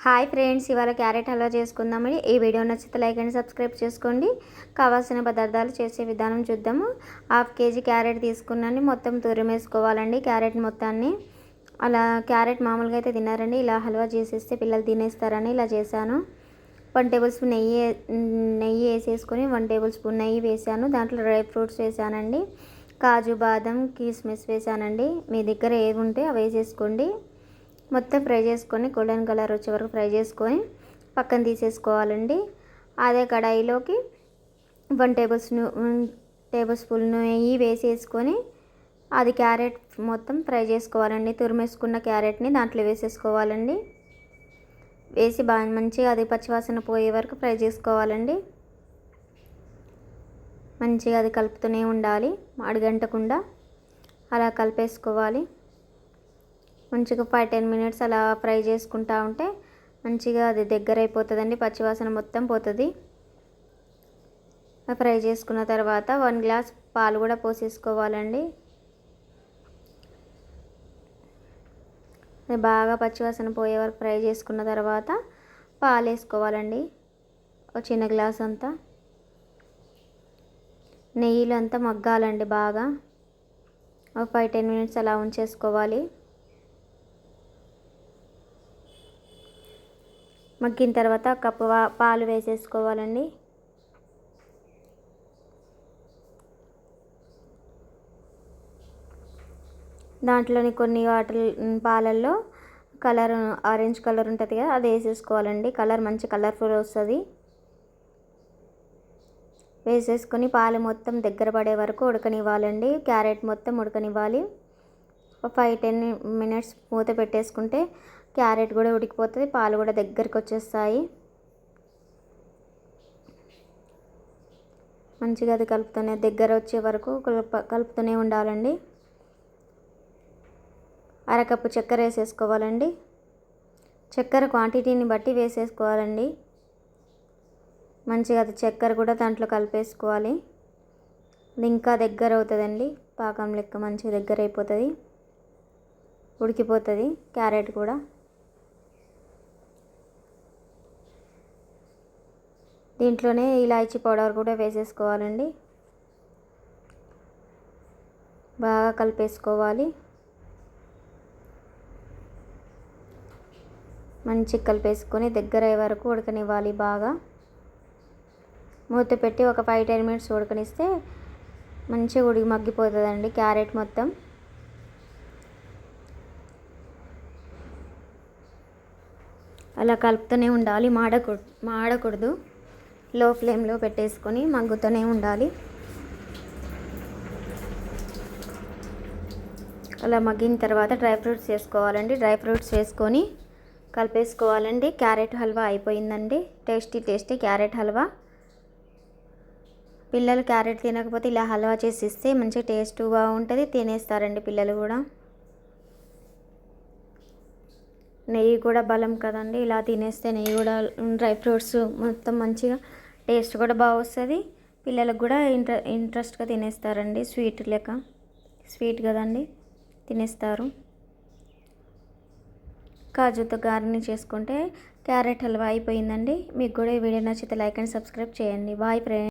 Hi friends, ఇవాళ carrot halwa చేసుకుందామని. ఈ వీడియో నచ్చితే లైక్ అండ్ సబ్స్క్రైబ్ చేసుకోండి. కావాల్సిన పదార్థాలు చేసే విధానం చూద్దాము. 1/2 కేజీ క్యారెట్ తీసుకున్నాను. మొత్తం తురిమేసుకోవాలండి క్యారెట్ మొత్తాన్ని. అలా క్యారెట్ మామూలుగా అయితే తిన్నారండి, ఇలా హల్వా చేసేస్తే పిల్లలు తినేస్తారని ఇలా చేశాను. 1 టేబుల్ స్పూన్ నెయ్యి వేసేసుకొని 1 టేబుల్ స్పూన్ నెయ్యి వేసాను. దాంట్లో డ్రై ఫ్రూట్స్ వేసానండి. కాజు, బాదం, కిస్మిస్ వేసానండి. మీ దగ్గర ఏవి ఉంటే అవి వేసేసుకోండి. మొత్తం ఫ్రై చేసుకొని గోల్డెన్ కలర్ వచ్చే వరకు ఫ్రై చేసుకొని పక్కన తీసేసుకోవాలండి. అదే కడాయిలోకి 1 టేబుల్ స్పూన్ నెయ్యి వేసేసుకొని అది క్యారెట్ మొత్తం ఫ్రై చేసుకోవాలండి. తురిమేసుకున్న క్యారెట్ని దాంట్లో వేసేసుకోవాలండి. వేసి బాగా మంచిగా అది పచ్చివాసన పోయే వరకు ఫ్రై చేసుకోవాలండి. మంచిగా అది కలుపుతూనే ఉండాలి, అడుగంటకుండా అలా కలిపేసుకోవాలి. మంచిగా 5-10 మినిట్స్ అలా ఫ్రై చేసుకుంటూ ఉంటే మంచిగా అది దగ్గర అయిపోతుందండి, పచ్చివాసన మొత్తం పోతుంది. ఫ్రై చేసుకున్న తర్వాత 1 గ్లాస్ పాలు కూడా పోసేసుకోవాలండి. బాగా పచ్చివాసన పోయే వరకు ఫ్రై చేసుకున్న తర్వాత పాలు వేసుకోవాలండి. ఒక చిన్న గ్లాస్ అంతా. నెయ్యిలో అంతా మగ్గాలండి బాగా. ఒక 5-10 మినిట్స్ అలా ఉంచేసుకోవాలి. మగ్గిన తర్వాత కప్పు పాలు వేసేసుకోవాలండి. దాంట్లోని కొన్ని పాలల్లో కలర్ ఆరెంజ్ కలర్ ఉంటుంది కదా, అది వేసేసుకోవాలండి. కలర్ మంచి కలర్ఫుల్ వస్తుంది. వేసేసుకొని పాలు మొత్తం దగ్గర పడే వరకు ఉడకనివ్వాలండి. క్యారెట్ మొత్తం ఉడకనివ్వాలి. ఒక 5-10 మినిట్స్ మూత పెట్టేసుకుంటే క్యారెట్ కూడా ఉడికిపోతుంది, పాలు కూడా దగ్గరికి వచ్చేస్తాయి. మంచిగా అది కలుపుతూనే దగ్గర వచ్చే వరకు కలుపుతూనే ఉండాలండి. అరకప్పు చక్కెర వేసేసుకోవాలండి. చక్కెర క్వాంటిటీని బట్టి వేసేసుకోవాలండి. మంచిగా అది చక్కెర కూడా దాంట్లో కలిపేసుకోవాలి. అది ఇంకా దగ్గర అవుతుందండి, పాకం లెక్క మంచిగా దగ్గర అయిపోతుంది, ఉడికిపోతుంది క్యారెట్ కూడా. దీంట్లోనే ఇలాచీ పౌడర్ కూడా వేసేసుకోవాలండి. బాగా కలిపేసుకోవాలి. మంచిగా కలిపేసుకొని దగ్గర అయ్యే వరకు ఉడకనివ్వాలి బాగా. మూత పెట్టి ఒక 5-10 మినిట్స్ ఉడకనిస్తే మంచిగా మగ్గిపోతుందండి క్యారెట్ మొత్తం. అలా కలుపుతూనే ఉండాలి, మాడకూడదు. లో ఫ్లేమ్లో పెట్టేసుకొని మగ్గుతూనే ఉండాలి. అలా మగ్గిన తర్వాత డ్రై ఫ్రూట్స్ వేసుకోవాలండి. డ్రై ఫ్రూట్స్ వేసుకొని కలిపేసుకోవాలండి. క్యారెట్ హల్వా అయిపోయిందండి. Tasty carrot halwa. పిల్లలు క్యారెట్ తినకపోతే ఇలా హల్వా చేసి ఇస్తే మంచిగా టేస్ట్ బాగుంటుంది, తినేస్తారండి పిల్లలు కూడా. నెయ్యి కూడా బలం కదండి, ఇలా తినేస్తే నెయ్యి కూడా డ్రై ఫ్రూట్స్ మొత్తం మంచిగా టేస్ట్ కూడా బాగా వస్తుంది. పిల్లలకు కూడా ఇంట్రెస్ట్గా తినేస్తారండి. స్వీట్ కదండి, తినేస్తారు. కాజుతో గార్నిష్ చేసుకుంటే క్యారెట్ హల్వా అయిపోయిందండి. మీకు కూడా ఈ వీడియో నచ్చితే లైక్ అండ్ సబ్స్క్రైబ్ చేయండి. Bye friends.